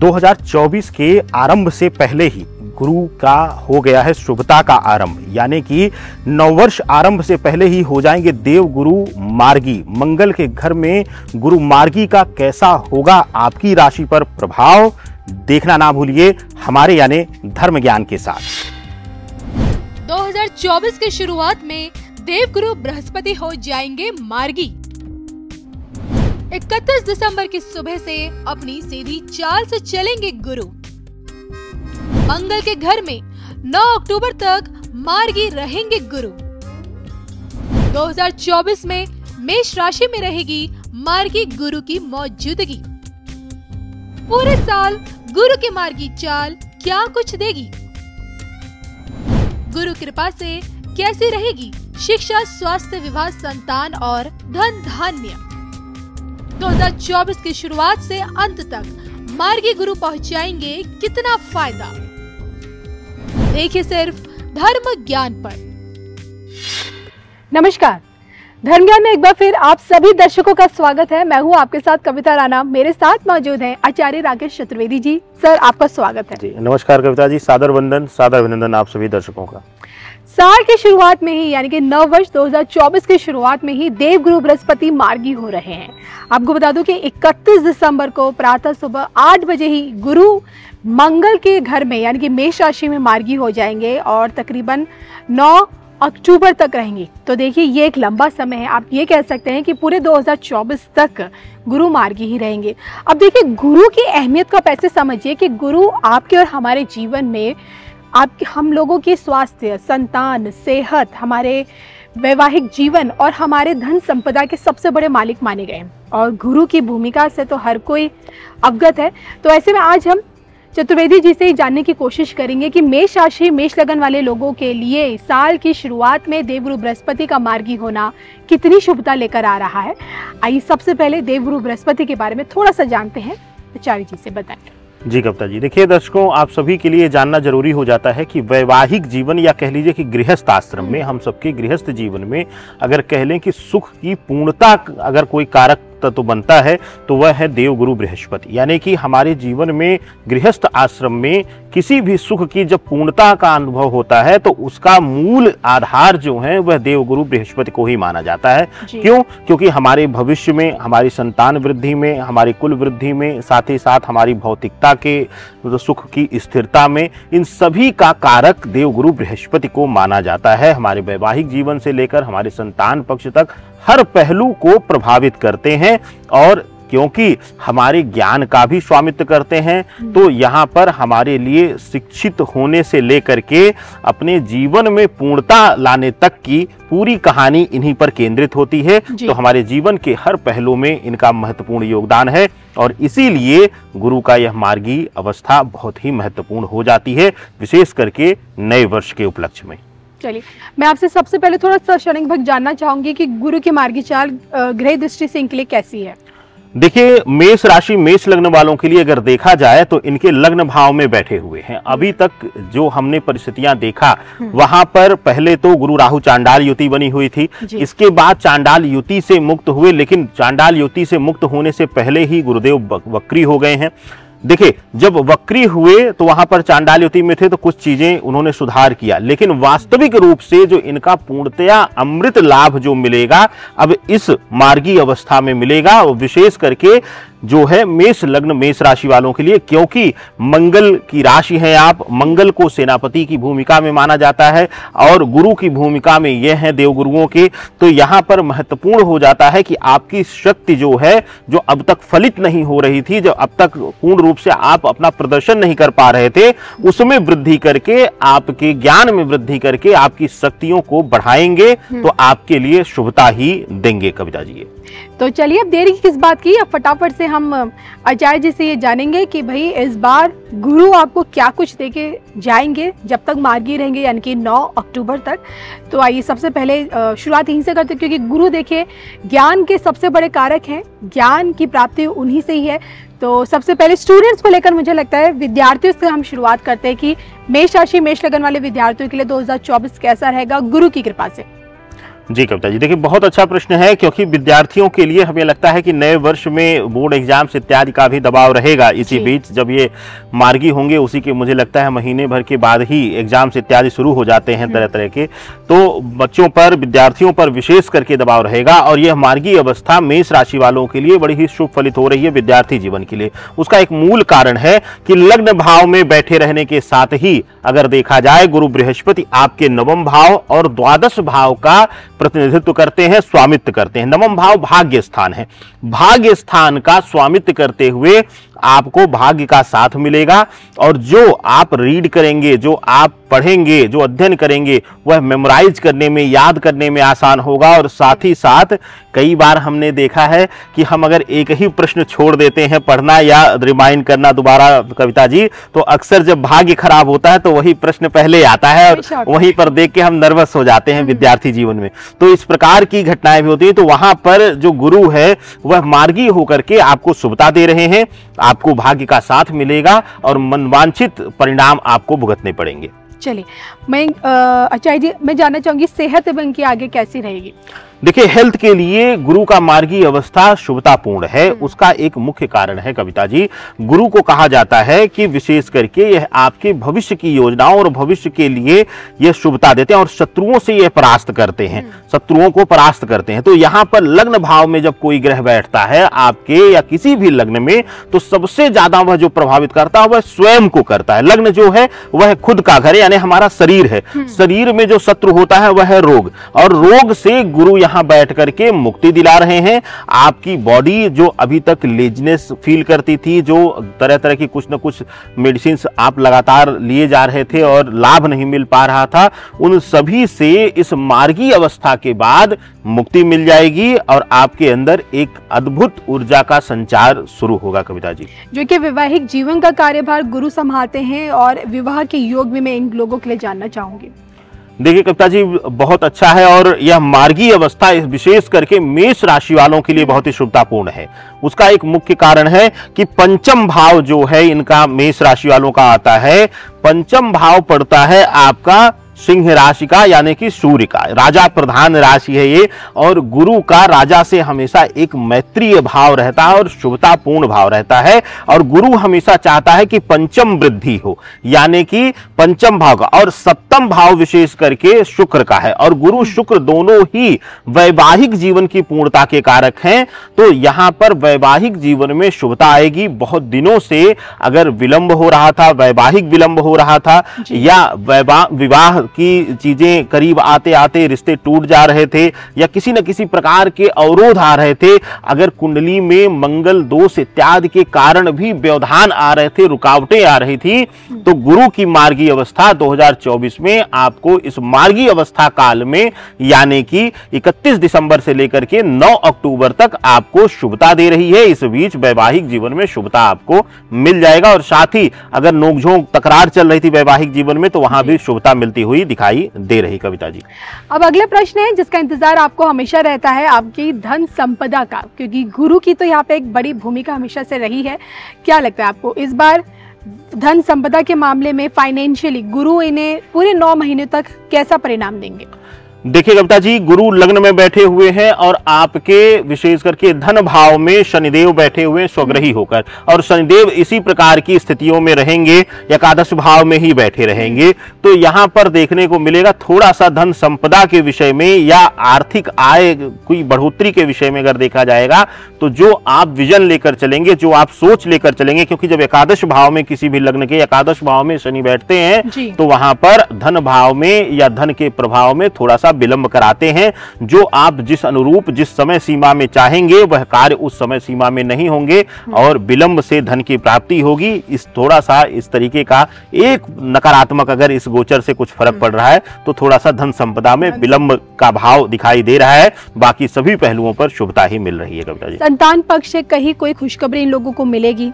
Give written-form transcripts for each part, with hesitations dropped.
2024 के आरंभ से पहले ही गुरु का हो गया है शुभता का आरंभ, यानी कि नववर्ष आरंभ से पहले ही हो जाएंगे देव गुरु मार्गी। मंगल के घर में गुरु मार्गी का कैसा होगा आपकी राशि पर प्रभाव, देखना ना भूलिए हमारे यानी धर्म ज्ञान के साथ। 2024 की शुरुआत में देवगुरु बृहस्पति हो जाएंगे मार्गी। 31 दिसंबर की सुबह से अपनी सीधी चाल से चलेंगे गुरु। मंगल के घर में 9 अक्टूबर तक मार्गी रहेंगे गुरु। 2024 में मेष राशि में रहेगी मार्गी गुरु की मौजूदगी। पूरे साल गुरु की मार्गी चाल क्या कुछ देगी, गुरु कृपा से कैसी रहेगी शिक्षा, स्वास्थ्य, विवाह, संतान और धन धान्य। 2024 की शुरुआत से अंत तक मार्गी गुरु पहुंचाएंगे कितना फायदा, देखिए सिर्फ धर्म ज्ञान पर। नमस्कार, धर्म ज्ञान में एक बार फिर आप सभी दर्शकों का स्वागत है। मैं हूं आपके साथ कविता राणा, मेरे साथ मौजूद हैं आचार्य राकेश चतुर्वेदी जी। सर, आपका स्वागत है। जी नमस्कार कविता जी, सादर अभिनंदन आप सभी दर्शकों का। साल की शुरुआत में ही यानी कि नव वर्ष 2024 की शुरुआत में ही देवगुरु बृहस्पति मार्गी हो रहे हैं। आपको बता दूं कि 31 दिसंबर को प्रातः सुबह 8 बजे ही गुरु मंगल के घर में यानी कि मेष राशि में मार्गी हो जाएंगे और तकरीबन 9 अक्टूबर तक रहेंगी। तो देखिए ये एक लंबा समय है, आप ये कह सकते हैं कि पूरे 2024 तक गुरु मार्गी ही रहेंगे। अब देखिए गुरु की अहमियत को आप ऐसे समझिए कि गुरु आपके और हमारे जीवन में हम लोगों की स्वास्थ्य, संतान, सेहत, हमारे वैवाहिक जीवन और हमारे धन संपदा के सबसे बड़े मालिक माने गए हैं और गुरु की भूमिका से तो हर कोई अवगत है। तो ऐसे में आज हम चतुर्वेदी जी से ही जानने की कोशिश करेंगे कि मेष राशि, मेष लगन वाले लोगों के लिए साल की शुरुआत में देवगुरु बृहस्पति का मार्गी होना कितनी शुभता लेकर आ रहा है। आइए सबसे पहले देवगुरु बृहस्पति के बारे में थोड़ा सा जानते हैं, आचार्य जी से बताएं। जी कविता जी, देखिए दर्शकों, आप सभी के लिए जानना जरूरी हो जाता है कि वैवाहिक जीवन या कह लीजिए कि गृहस्थ आश्रम में, हम सबके गृहस्थ जीवन में अगर कह लें कि सुख की पूर्णता अगर कोई कारक तो बनता है तो वह है देवगुरु बृहस्पति। यानी कि हमारे जीवन में गृहस्थ आश्रम में किसी भी सुख की जब पूर्णता का अनुभव होता है तो उसका मूल आधार जो है वह देवगुरु बृहस्पति को ही माना जाता है। क्यों? क्योंकि हमारे भविष्य में, हमारी संतान वृद्धि में, हमारी कुल वृद्धि में, साथ ही साथ हमारी भौतिकता के सुख की स्थिरता में, इन सभी का कारक देवगुरु बृहस्पति को माना जाता है। हमारे वैवाहिक जीवन से लेकर हमारे संतान पक्ष तक हर पहलू को प्रभावित करते हैं और क्योंकि हमारे ज्ञान का भी स्वामित्व करते हैं तो यहाँ पर हमारे लिए शिक्षित होने से लेकर के अपने जीवन में पूर्णता लाने तक की पूरी कहानी इन्हीं पर केंद्रित होती है। तो हमारे जीवन के हर पहलू में इनका महत्वपूर्ण योगदान है और इसीलिए गुरु का यह मार्गी अवस्था बहुत ही महत्वपूर्ण हो जाती है, विशेष करके नए वर्ष के उपलक्ष्य में। चलिए, मैं आपसे सबसे पहले थोड़ा सा क्षणिक भक्त जानना चाहूंगी कि गुरु की मार्गी चाल ग्रह दृष्टि से इनके लिए कैसी है। देखिए, मेष राशि, मेष लग्न वालों के लिए अगर देखा जाए तो इनके लग्न भाव में बैठे हुए हैं। अभी तक जो हमने परिस्थितियां देखा वहां पर पहले तो गुरु राहु चांडाल युति बनी हुई थी, इसके बाद चांडाल युति से मुक्त हुए, लेकिन चांडाल युति से मुक्त होने से पहले ही गुरुदेव वक्री हो गए हैं। देखिए, जब वक्री हुए तो वहां पर चांडाल युति में थे तो कुछ चीजें उन्होंने सुधार किया, लेकिन वास्तविक रूप से जो इनका पूर्णतया अमृत लाभ जो मिलेगा अब इस मार्गी अवस्था में मिलेगा, और विशेष करके जो है मेष लग्न, मेष राशि वालों के लिए, क्योंकि मंगल की राशि है आप, मंगल को सेनापति की भूमिका में माना जाता है और गुरु की भूमिका में ये हैं देवगुरुओं के। तो यहाँ पर महत्वपूर्ण हो जाता है कि आपकी शक्ति जो है, जो अब तक फलित नहीं हो रही थी, जो अब तक पूर्ण रूप से आप अपना प्रदर्शन नहीं कर पा रहे थे, उसमें वृद्धि करके, आपके ज्ञान में वृद्धि करके आपकी शक्तियों को बढ़ाएंगे तो आपके लिए शुभता ही देंगे। कविता जी, तो चलिए अब देरी किस बात की, अब फटाफट से हम आचार्य जी से ये जानेंगे कि भाई इस बार गुरु आपको क्या कुछ देके जाएंगे जब तक मार्गी रहेंगे, यानी कि 9 अक्टूबर तक। तो आइए सबसे पहले शुरुआत यहीं से करते हैं, क्योंकि गुरु देखिए ज्ञान के सबसे बड़े कारक हैं, ज्ञान की प्राप्ति उन्हीं से ही है। तो सबसे पहले स्टूडेंट्स को लेकर मुझे लगता है, विद्यार्थियों से हम शुरुआत करते हैं कि मेष राशि, मेष लगन वाले विद्यार्थियों के लिए 2024 कैसा रहेगा गुरु की कृपा से। जी कविता जी, देखिए बहुत अच्छा प्रश्न है, क्योंकि विद्यार्थियों के लिए हमें लगता है कि नए वर्ष में बोर्ड एग्जाम्स इत्यादि का भी दबाव रहेगा। इसी बीच जब ये मार्गी होंगे, उसी के मुझे लगता है महीने भर के बाद ही एग्जाम्स इत्यादि शुरू हो जाते हैं तरह तरह के, तो बच्चों पर, विद्यार्थियों पर विशेष करके दबाव रहेगा। और यह मार्गी अवस्था मेष राशि वालों के लिए बड़ी ही शुभ फलित हो रही है विद्यार्थी जीवन के लिए। उसका एक मूल कारण है कि लग्न भाव में बैठे रहने के साथ ही अगर देखा जाए, गुरु बृहस्पति आपके नवम भाव और द्वादश भाव का प्रतिनिधित्व करते हैं, स्वामित्व करते हैं। नवम भाव भाग्य स्थान है, भाग्य स्थान का स्वामित्व करते हुए आपको भाग्य का साथ मिलेगा, और जो आप रीड करेंगे, जो आप पढ़ेंगे, जो अध्ययन करेंगे, वह मेमोराइज करने में, याद करने में आसान होगा। और साथ ही साथ कई बार हमने देखा है कि हम अगर एक ही प्रश्न छोड़ देते हैं पढ़ना या रिमाइंड करना दोबारा कविता जी, तो अक्सर जब भाग्य खराब होता है तो वही प्रश्न पहले आता है और वहीं पर देख के हम नर्वस हो जाते हैं विद्यार्थी जीवन में। तो इस प्रकार की घटनाएं भी होती है। तो वहां पर जो गुरु है वह मार्गी होकर के आपको शुभता दे रहे हैं, आपको भाग्य का साथ मिलेगा और मनवांछित परिणाम आपको भुगतने पड़ेंगे। चलिए, मैं आचार्य जी, मैं जानना चाहूंगी सेहत इनकी आगे कैसी रहेगी? देखिए, हेल्थ के लिए गुरु का मार्गी अवस्था शुभतापूर्ण है। उसका एक मुख्य कारण है कविता जी, गुरु को कहा जाता है कि विशेष करके यह आपके भविष्य की योजनाओं और भविष्य के लिए यह शुभता देते हैं और शत्रुओं से यह परास्त करते हैं, शत्रुओं को परास्त करते हैं। तो यहाँ पर लग्न भाव में जब कोई ग्रह बैठता है आपके या किसी भी लग्न में, तो सबसे ज्यादा वह जो प्रभावित करता है वह स्वयं को करता है। लग्न जो है वह खुद का घर है, यानी हमारा शरीर है। शरीर में जो शत्रु होता है वह है रोग, और रोग से गुरु यहाँ बैठ करके मुक्ति दिला रहे हैं। आपकी बॉडी जो अभी तक लेजनेस फील करती थी, जो तरह तरह की कुछ न कुछ मेडिसिन आप लगातार लिए जा रहे थे और लाभ नहीं मिल पा रहा था, उन सभी से इस मार्गी अवस्था के बाद मुक्ति मिल जाएगी और आपके अंदर एक अद्भुत ऊर्जा का संचार शुरू होगा कविता जी। जो कि वैवाहिक जीवन का कार्यभार गुरु संभालते हैं, और विवाह के योग में मैं इन लोगों के लिए जानना चाहूंगी। देखिए कविता जी, बहुत अच्छा है, और यह मार्गी अवस्था विशेष करके मेष राशि वालों के लिए बहुत ही शुभतापूर्ण है। उसका एक मुख्य कारण है कि पंचम भाव जो है इनका मेष राशि वालों का आता है, पंचम भाव पड़ता है आपका सिंह राशि का, यानी कि सूर्य का। राजा प्रधान राशि है ये, और गुरु का राजा से हमेशा एक मैत्रीय भाव रहता है और शुभतापूर्ण भाव रहता है। और गुरु हमेशा चाहता है कि पंचम वृद्धि हो, यानी कि पंचम भाव का, और सप्तम भाव विशेष करके शुक्र का है। और गुरु शुक्र दोनों ही वैवाहिक जीवन की पूर्णता के कारक हैं। तो यहां पर वैवाहिक जीवन में शुभता आएगी। बहुत दिनों से अगर विलंब हो रहा था, वैवाहिक विलंब हो रहा था, या विवाह की चीजें करीब आते आते रिश्ते टूट जा रहे थे, या किसी न किसी प्रकार के अवरोध आ रहे थे, अगर कुंडली में मंगल दोष इत्यादि के कारण भी व्यवधान आ रहे थे, रुकावटें आ रही थी, तो गुरु की मार्गी अवस्था 2024 में आपको इस मार्गी अवस्था काल में, यानी कि 31 दिसंबर से लेकर के 9 अक्टूबर तक आपको शुभता दे रही है। इस बीच वैवाहिक जीवन में शुभता आपको मिल जाएगा, और साथ ही अगर नोकझोंक तकरार चल रही थी वैवाहिक जीवन में, तो वहां भी शुभता मिलती हुई दिखाई दे रही कविता जी। अब अगला प्रश्न है जिसका इंतजार आपको हमेशा रहता है, आपकी धन संपदा का, क्योंकि गुरु की तो यहाँ पे एक बड़ी भूमिका हमेशा से रही है। क्या लगता है आपको इस बार धन संपदा के मामले में फाइनेंशियली गुरु इन्हें पूरे 9 महीने तक कैसा परिणाम देंगे? देखिए कविता जी, गुरु लग्न में बैठे हुए हैं और आपके विशेष करके धन भाव में शनिदेव बैठे हुए हैं स्वग्रही होकर, और शनिदेव इसी प्रकार की स्थितियों में रहेंगे, एकादश भाव में ही बैठे रहेंगे। तो यहाँ पर देखने को मिलेगा थोड़ा सा धन संपदा के विषय में या आर्थिक आय कोई बढ़ोतरी के विषय में अगर देखा जाएगा, तो जो आप विजन लेकर चलेंगे, जो आप सोच लेकर चलेंगे, क्योंकि जब एकादश भाव में किसी भी लग्न के एकादश भाव में शनि बैठते हैं, तो वहां पर धन भाव में या धन के प्रभाव में थोड़ा सा विलंब कराते हैं। जो आप जिस अनुरूप जिस समय सीमा में चाहेंगे वह कार्य उस समय सीमा में नहीं होंगे, और विलंब से धन की प्राप्ति होगी। इस थोड़ा सा इस तरीके का एक नकारात्मक अगर इस गोचर से कुछ फर्क पड़ रहा है, तो थोड़ा सा धन संपदा में विलंब का भाव दिखाई दे रहा है। बाकी सभी पहलुओं पर शुभता ही मिल रही है कविता जी। संतान पक्ष से कहीं कोई खुशखबरी इन लोगों को मिलेगी?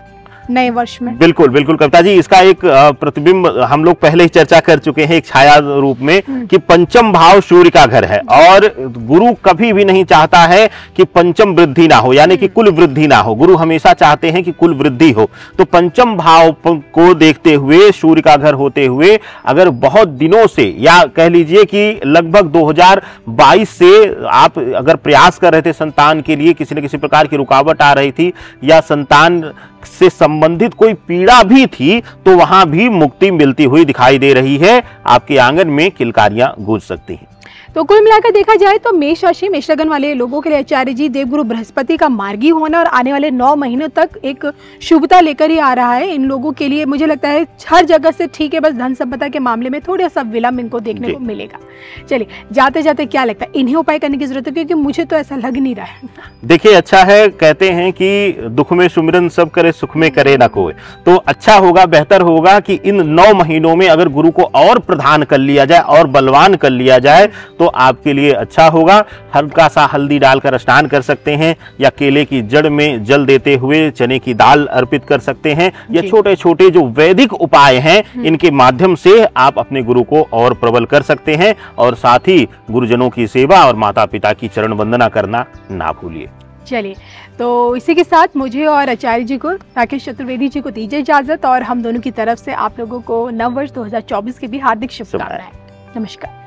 नए वर्ष में। बिल्कुल बिल्कुल कविता जी, इसका एक प्रतिबिंब हम लोग पहले ही चर्चा कर चुके हैं एक छाया रूप में कि पंचम भाव सूर्य का घर है और गुरु कभी भी नहीं चाहता है कि पंचम वृद्धि ना हो, यानी कि कुल वृद्धि ना हो। गुरु हमेशा चाहते हैं कि कुल वृद्धि हो। तो पंचम भाव को देखते हुए, सूर्य का घर होते हुए, अगर बहुत दिनों से या कह लीजिए कि लगभग 2022 से आप अगर प्रयास कर रहे थे संतान के लिए, किसी न किसी प्रकार की रुकावट आ रही थी या संतान से संबंधित कोई पीड़ा भी थी, तो वहां भी मुक्ति मिलती हुई दिखाई दे रही है। आपके आंगन में किलकारियां गूंज सकती हैं। तो कुल मिलाकर देखा जाए तो मेष राशि, मेष लगन वाले लोगों के लिए आचार्य जी देवगुरु बृहस्पति का मार्गी होना और आने वाले 9 महीनों तक एक शुभता लेकर ही आ रहा है। इन लोगों के लिए मुझे लगता है हर जगह से ठीक है, बस धन संपदा के मामले में थोड़ा सा विलंब इनको देखने को मिलेगा। चलिए, जाते जाते क्या लगता है, इन्हें उपाय करने की जरूरत है? क्योंकि मुझे तो ऐसा लग नहीं रहा है। देखिए, अच्छा है, कहते हैं कि दुख में सुमिरन सब करे, सुख में करे ना कोई। तो अच्छा होगा, बेहतर होगा कि इन 9 महीनों में अगर गुरु को और प्रधान कर लिया जाए और बलवान कर लिया जाए तो आपके लिए अच्छा होगा। हल्का सा हल्दी डालकर स्नान कर सकते हैं या केले की जड़ में जल देते हुए चने की दाल अर्पित कर सकते हैं। ये छोटे छोटे जो वैदिक उपाय हैं, इनके माध्यम से आप अपने गुरु को और प्रबल कर सकते हैं और साथ ही गुरुजनों की सेवा और माता पिता की चरण वंदना करना ना भूलिए। चलिए, तो इसी के साथ मुझे और आचार्य जी को, राकेश चतुर्वेदी जी को दीजिए इजाजत और हम दोनों की तरफ से आप लोगों को नव वर्ष 2024 की भी हार्दिक शुभकामनाएं। नमस्कार।